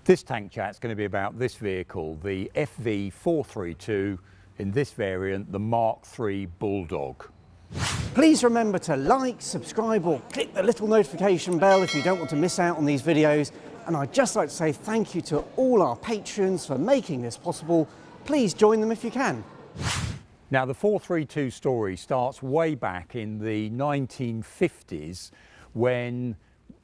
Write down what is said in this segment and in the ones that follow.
This tank chat's going to be about this vehicle, the FV432, in this variant, the Mark III Bulldog. Please remember to like, subscribe or click the little notification bell if you don't want to miss out on these videos. And I'd just like to say thank you to all our patrons for making this possible. Please join them if you can. Now the 432 story starts way back in the 1950s when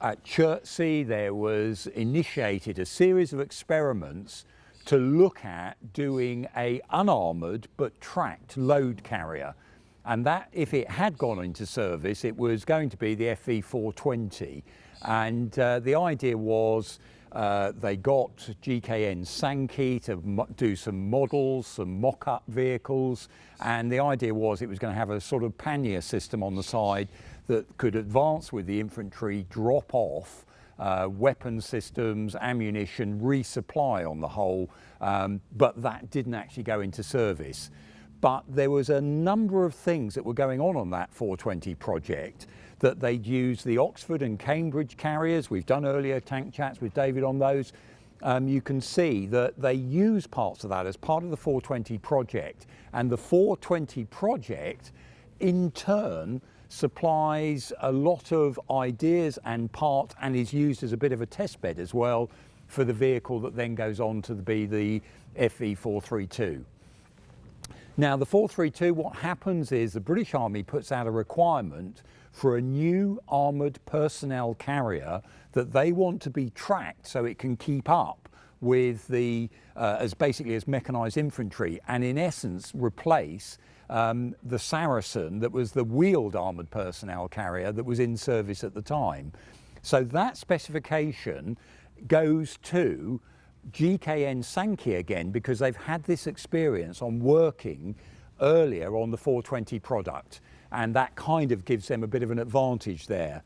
at Chertsey there was initiated a series of experiments to look at doing a unarmoured but tracked load carrier. And that, if it had gone into service, it was going to be the FV420. And the idea was they got GKN Sankey to do some models, some mock-up vehicles, and the idea was it was going to have a sort of pannier system on the side that could advance with the infantry, drop off weapon systems, ammunition, resupply on the whole, but that didn't actually go into service. But there was a number of things that were going on that 420 project, that they'd use the Oxford and Cambridge carriers. We've done earlier tank chats with David on those. You can see that they use parts of that as part of the 420 project, and the 420 project in turn supplies a lot of ideas and parts and is used as a bit of a test bed as well for the vehicle that then goes on to be the FV432. Now the 432, what happens is the British Army puts out a requirement for a new armoured personnel carrier that they want to be tracked so it can keep up with the, as mechanised infantry, and in essence replace the Saracen that was the wheeled armoured personnel carrier that was in service at the time. So that specification goes to GKN Sankey again because they've had this experience on working earlier on the 420 product, and that kind of gives them a bit of an advantage there.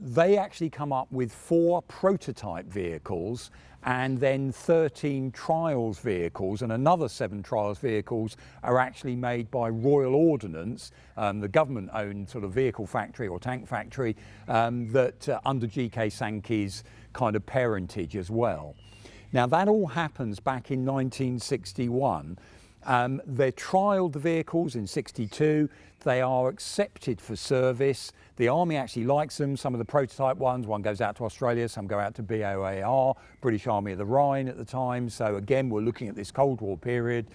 They actually come up with 4 prototype vehicles and then 13 trials vehicles, and another 7 trials vehicles are actually made by Royal Ordnance, the government-owned sort of vehicle factory or tank factory that under GK Sankey's kind of parentage as well. Now that all happens back in 1961. They trialled the vehicles in 62. They are accepted for service. The Army actually likes them. Some of the prototype ones, one goes out to Australia, some go out to BOAR, British Army of the Rhine at the time. So again, we're looking at this Cold War period.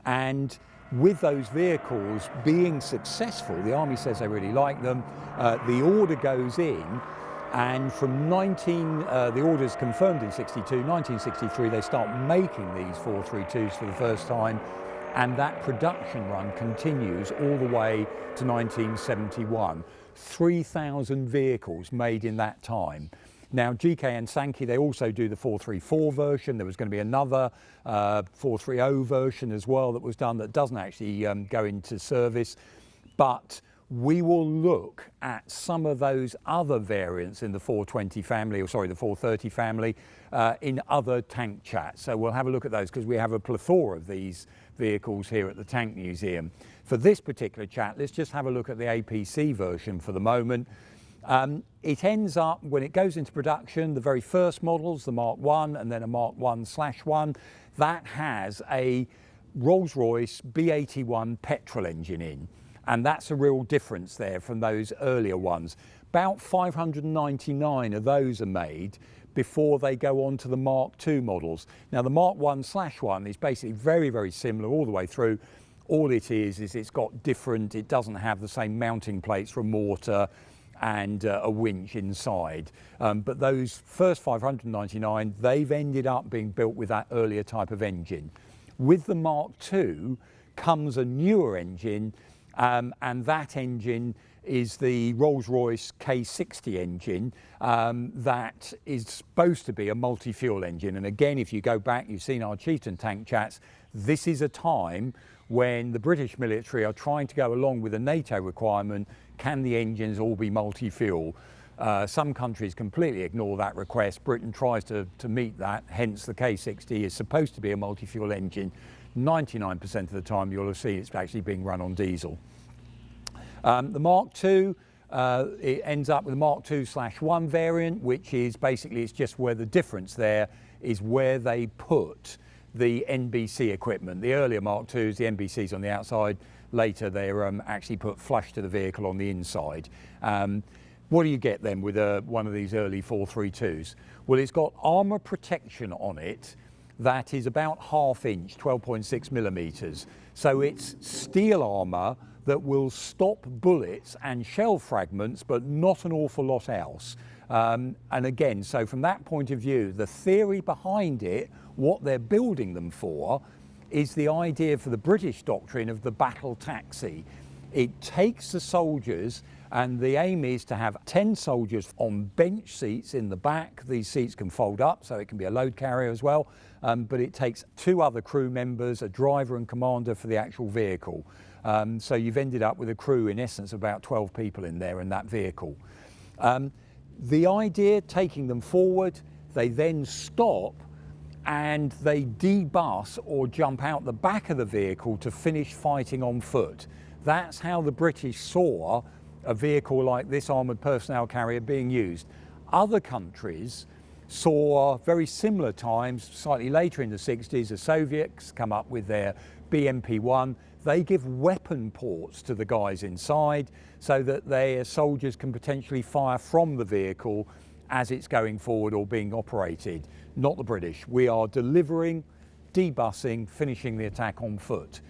And with those vehicles being successful, the Army says they really like them. The order goes in, and from the order's confirmed in 62, 1963, they start making these 432s for the first time. And that production run continues all the way to 1971. 3,000 vehicles made in that time. Now GKN Sankey, they also do the 434 version. There was going to be another 430 version as well that was done that doesn't actually go into service. But we will look at some of those other variants in the 420 family, or sorry, the 430 family, in other tank chats. So we'll have a look at those because we have a plethora of these vehicles here at the Tank Museum. For this particular chat, let's just have a look at the APC version for the moment. It ends up, when it goes into production, the very first models, the Mark I and then a Mark I/1, that has a Rolls-Royce B81 petrol engine in. And that's a real difference there from those earlier ones. About 599 of those are made before they go on to the Mark II models. Now the Mark I/1 is basically very, very similar all the way through. All it is it's got different, it doesn't have the same mounting plates for a mortar and a winch inside. But those first 599, they've ended up being built with that earlier type of engine. With the Mark II comes a newer engine, and that engine is the Rolls-Royce K60 engine that is supposed to be a multi-fuel engine. And again, if you go back, you've seen our Chieftain tank chats, this is a time when the British military are trying to go along with a NATO requirement, can the engines all be multi-fuel? Some countries completely ignore that request. Britain tries to meet that, hence the K60 is supposed to be a multi-fuel engine. 99% of the time you'll have seen it's actually being run on diesel. The Mark II, it ends up with a Mark II/1 variant, which is basically, it's just where the difference there is where they put the NBC equipment. The earlier Mark IIs, the NBCs on the outside. Later, they're actually put flush to the vehicle on the inside. What do you get then with one of these early 432s? Well, it's got armour protection on it that is about 1/2 inch, 12.6 millimetres. So it's steel armour that will stop bullets and shell fragments, but not an awful lot else. And again, so from that point of view, the theory behind it, what they're building them for, is the idea for the British doctrine of the battle taxi. It takes the soldiers, and the aim is to have 10 soldiers on bench seats in the back. These seats can fold up, so it can be a load carrier as well. But it takes 2 other crew members, a driver and commander for the actual vehicle. So you've ended up with a crew, in essence, of about 12 people in there in that vehicle. The idea, taking them forward, they then stop and they debus or jump out the back of the vehicle to finish fighting on foot. That's how the British saw a vehicle like this armoured personnel carrier being used. Other countries saw very similar times, slightly later in the 60s, the Soviets come up with their BMP-1. They give weapon ports to the guys inside so that their soldiers can potentially fire from the vehicle as it's going forward or being operated. Not the British. We are delivering, debussing, finishing the attack on foot.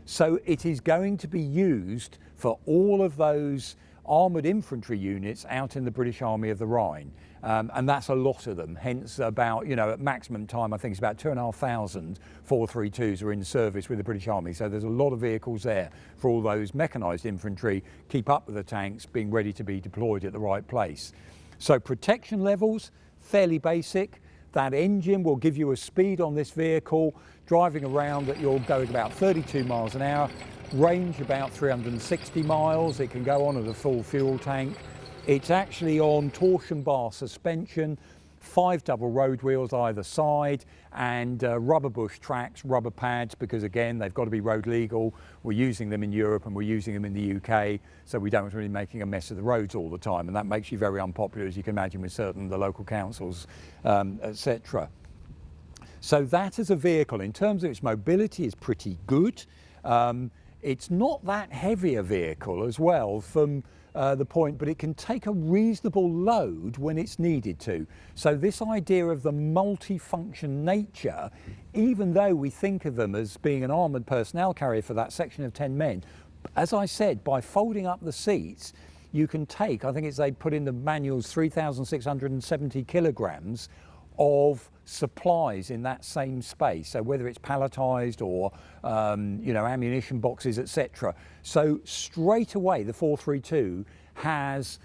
So it is going to be used for all of those armoured infantry units out in the British Army of the Rhine. And that's a lot of them, hence about, at maximum time, I think it's about 2,500 432s are in service with the British Army. So there's a lot of vehicles there for all those mechanised infantry, keep up with the tanks, being ready to be deployed at the right place. So protection levels, fairly basic. That engine will give you a speed on this vehicle, driving around that you're going about 32 miles an hour, range about 360 miles. It can go on at a full fuel tank. It's actually on torsion bar suspension, 5 double road wheels either side, and rubber bush tracks, rubber pads, because again, they've got to be road legal. We're using them in Europe and we're using them in the UK, so we don't really making a mess of the roads all the time, and that makes you very unpopular, as you can imagine, with certain the local councils, etc. So that as a vehicle, in terms of its mobility, is pretty good. It's not that heavy a vehicle as well from the point, but it can take a reasonable load when it's needed to. So this idea of the multifunction nature, even though we think of them as being an armoured personnel carrier for that section of 10 men, as I said, by folding up the seats, you can take, I think it's they put in the manuals, 3,670 kilograms of supplies in that same space. So whether it's palletised or ammunition boxes, etc. So straight away the 432 has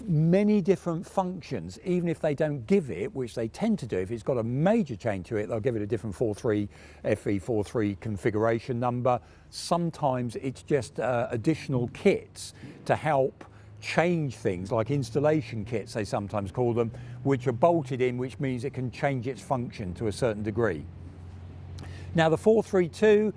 many different functions, even if they don't give it, which they tend to do. If it's got a major change to it, they'll give it a different 43 FE43 configuration number. Sometimes it's just additional kits to help change things, like installation kits they sometimes call them, which are bolted in, which means it can change its function to a certain degree. Now the 432,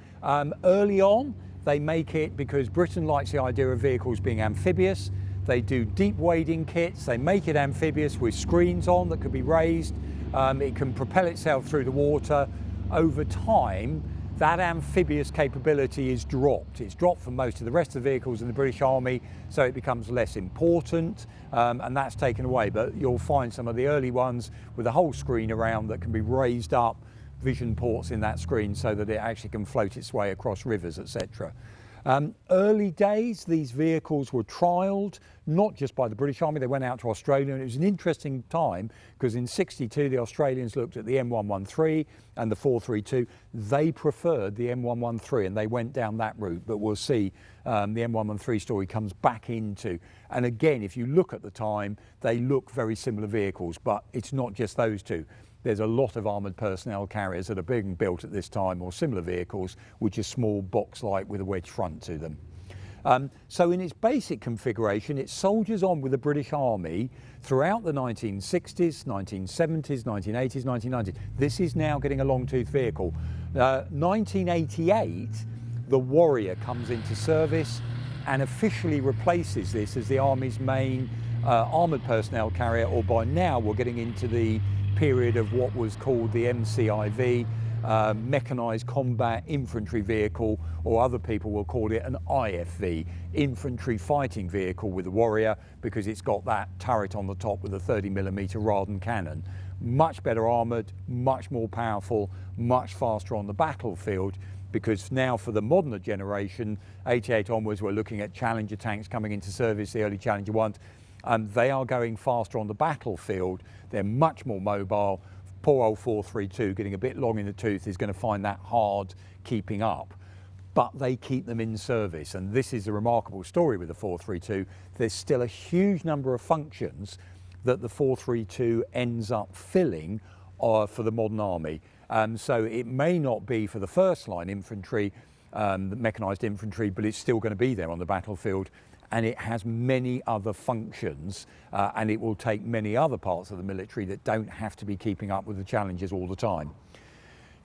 early on they make it because Britain likes the idea of vehicles being amphibious. They do deep wading kits, they make it amphibious with screens on that could be raised. It can propel itself through the water. Over time, that amphibious capability is dropped. It's dropped from most of the rest of the vehicles in the British Army, so it becomes less important, and that's taken away. But you'll find some of the early ones with a whole screen around that can be raised up, vision ports in that screen so that it actually can float its way across rivers, etc. Early days, these vehicles were trialled, not just by the British Army, they went out to Australia, and it was an interesting time because in '62 the Australians looked at the M113 and the 432. They preferred the M113 and they went down that route, but we'll see the M113 story comes back into. And again, if you look at the time, they look very similar vehicles, but it's not just those two. There's a lot of armoured personnel carriers that are being built at this time, or similar vehicles, which are small box-like with a wedge front to them. So in its basic configuration, it soldiers on with the British Army throughout the 1960s, 1970s, 1980s, 1990s. This is now getting a long-tooth vehicle. 1988, the Warrior comes into service. and officially replaces this as the Army's main armoured personnel carrier, or by now we're getting into the period of what was called the MCIV, Mechanised Combat Infantry Vehicle, or other people will call it an IFV, Infantry Fighting Vehicle with a Warrior, because it's got that turret on the top with a 30mm Radon cannon. Much better armoured, much more powerful, much faster on the battlefield, because now for the moderner generation, 88 onwards, we're looking at Challenger tanks coming into service, the early Challenger ones. They are going faster on the battlefield. They're much more mobile. Poor old 432, getting a bit long in the tooth, is going to find that hard keeping up. But they keep them in service, and this is a remarkable story with the 432. There's still a huge number of functions that the 432 ends up filling for the modern army. So it may not be for the first line infantry, the mechanised infantry, but it's still going to be there on the battlefield, and it has many other functions, and it will take many other parts of the military that don't have to be keeping up with the challenges all the time.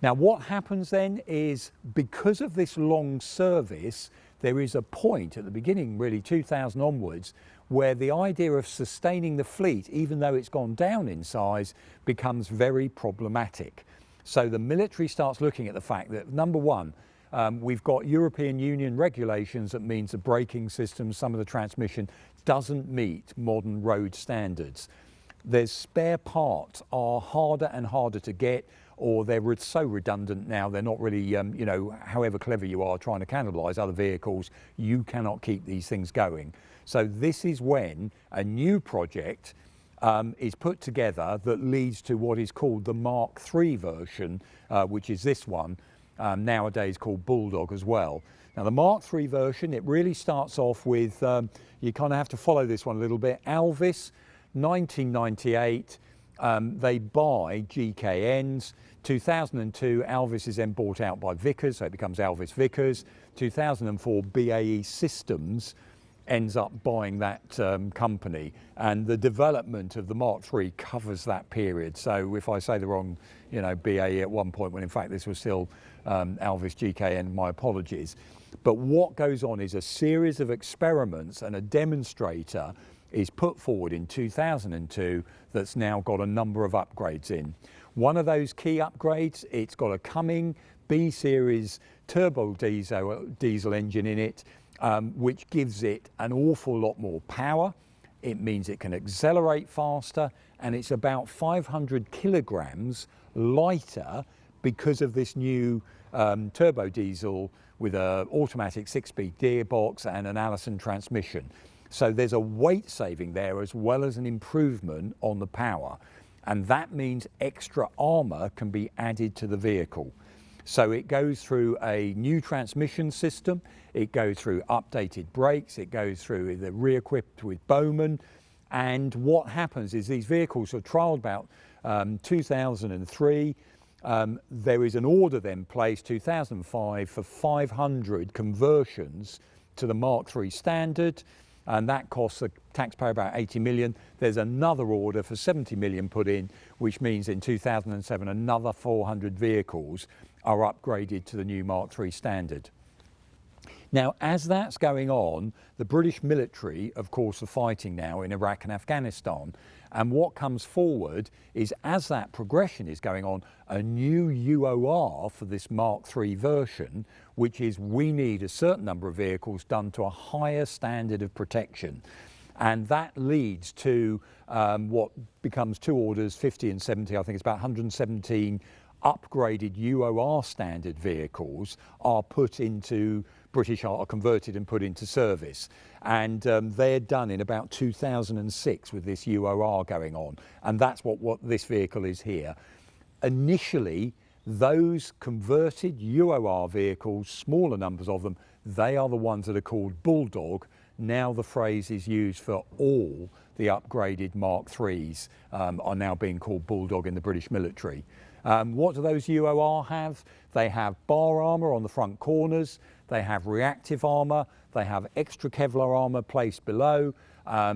Now what happens then is, because of this long service, there is a point at the beginning, really 2000 onwards, where the idea of sustaining the fleet, even though it's gone down in size, becomes very problematic. So the military starts looking at the fact that, number one, we've got European Union regulations that means the braking system, some of the transmission, doesn't meet modern road standards. Their spare parts are harder and harder to get, or they're so redundant now, they're not really, you know, however clever you are trying to cannibalise other vehicles, you cannot keep these things going. So this is when a new project is put together that leads to what is called the Mark III version, which is this one, nowadays called Bulldog as well. Now the Mark III version, it really starts off with, you kind of have to follow this one a little bit, Alvis, 1998, they buy GKNs. 2002, Alvis is then bought out by Vickers, so it becomes Alvis Vickers. 2004, BAE Systems ends up buying that company, and the development of the Mark III covers that period. So if I say the wrong, you know, BAE at one point, when in fact this was still Alvis GKN, my apologies. But what goes on is a series of experiments, and a demonstrator is put forward in 2002 that's now got a number of upgrades in. One of those key upgrades, it's got a Cumming B-series turbo diesel engine in it, which gives it an awful lot more power. It means it can accelerate faster, and it's about 500 kilograms lighter because of this new turbo diesel with an automatic 6-speed gearbox and an Allison transmission. So there's a weight saving there as well as an improvement on the power, and that means extra armour can be added to the vehicle. So it goes through a new transmission system, it goes through updated brakes, it goes through the re-equipped with Bowman, and what happens is these vehicles are trialled about 2003. There is an order then placed 2005 for 500 conversions to the Mark III standard, and that costs the taxpayer about 80 million. There's another order for 70 million put in, which means in 2007 another 400 vehicles are upgraded to the new Mark III standard. Now, as that's going on, the British military, of course, are fighting now in Iraq and Afghanistan. And what comes forward is, as that progression is going on, a new UOR for this Mark III version, which is we need a certain number of vehicles done to a higher standard of protection. And that leads to what becomes two orders, 50 and 70, I think it's about 117 upgraded UOR standard vehicles are put into are converted and put into service, and they're done in about 2006 with this UOR going on, and that's what this vehicle is here. Initially, those converted UOR vehicles, smaller numbers of them, they are the ones that are called Bulldog. Now the phrase is used for all the upgraded Mark IIIs are now being called Bulldog in the British military. What do those UOR have? They have bar armour on the front corners, they have reactive armour, they have extra Kevlar armour placed below,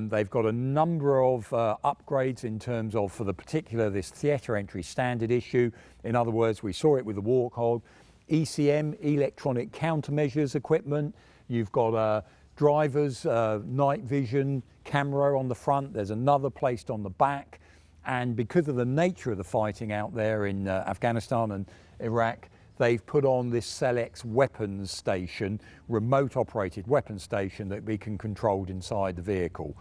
they've got a number of upgrades in terms of, for the particular, this theatre entry standard issue. In other words, we saw it with the Warthog, ECM, electronic countermeasures equipment, you've got a driver's night vision camera on the front. There's another placed on the back. And because of the nature of the fighting out there in Afghanistan and Iraq, they've put on this Cell-X weapons station, remote operated weapons station that we can control inside the vehicle.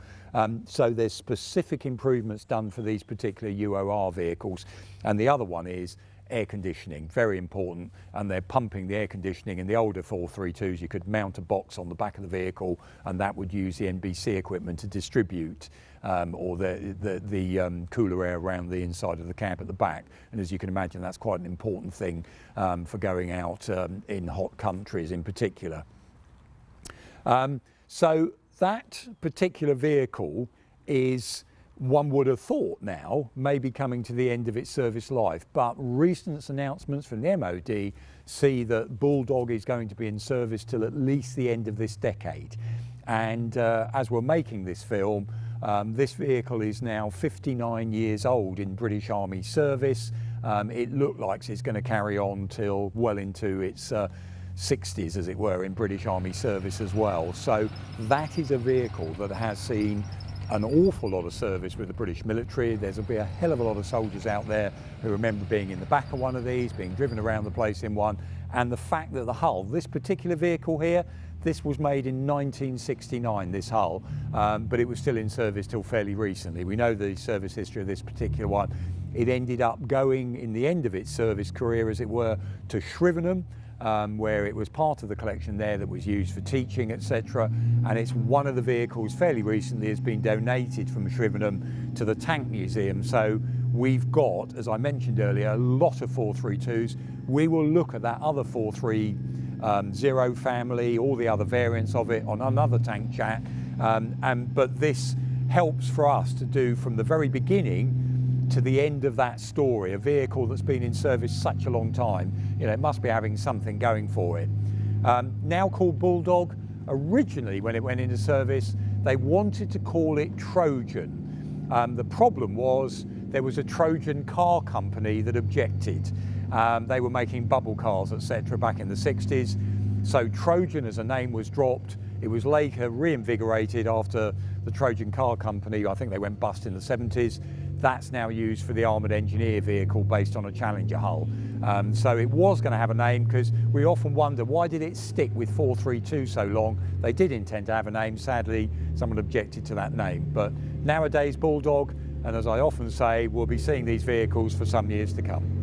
So there's specific improvements done for these particular UOR vehicles. And the other one is air conditioning, very important, and they're pumping the air conditioning. In the older 432s, you could mount a box on the back of the vehicle, and that would use the NBC equipment to distribute or the cooler air around the inside of the cab at the back. And as you can imagine, that's quite an important thing for going out in hot countries in particular. So that particular vehicle is, one would have thought now, maybe coming to the end of its service life, but recent announcements from the MOD see that Bulldog is going to be in service till at least the end of this decade. And as we're making this film, this vehicle is now 59 years old in British Army service. It looks like it's going to carry on till well into its 60s, as it were, in British Army service as well. So that is a vehicle that has seen an awful lot of service with the British military. There'll be a hell of a lot of soldiers out there who remember being in the back of one of these, being driven around the place in one. And the fact that the hull, this particular vehicle here, this was made in 1969, this hull, but it was still in service till fairly recently. We know the service history of this particular one. It ended up going, in the end of its service career, as it were, to Shrivenham, where it was part of the collection there that was used for teaching, etc. And it's one of the vehicles fairly recently has been donated from Shrivenham to the Tank Museum. So we've got, as I mentioned earlier, a lot of 432s. We will look at that other 430 family, all the other variants of it on another tank chat. But this helps for us to do from the very beginning to the end of that story, a vehicle that's been in service such a long time. You know, it must be having something going for it. Now called Bulldog, originally when it went into service, they wanted to call it Trojan. The problem was there was a Trojan car company that objected. They were making bubble cars, etc. back in the 60s. So Trojan as a name was dropped. It was later reinvigorated after the Trojan car company, I think they went bust in the 70s. That's now used for the armoured engineer vehicle based on a Challenger hull. So it was going to have a name, because we often wonder, why did it stick with 432 so long? They did intend to have a name. Sadly, someone objected to that name. But nowadays, Bulldog, and as I often say, we'll be seeing these vehicles for some years to come.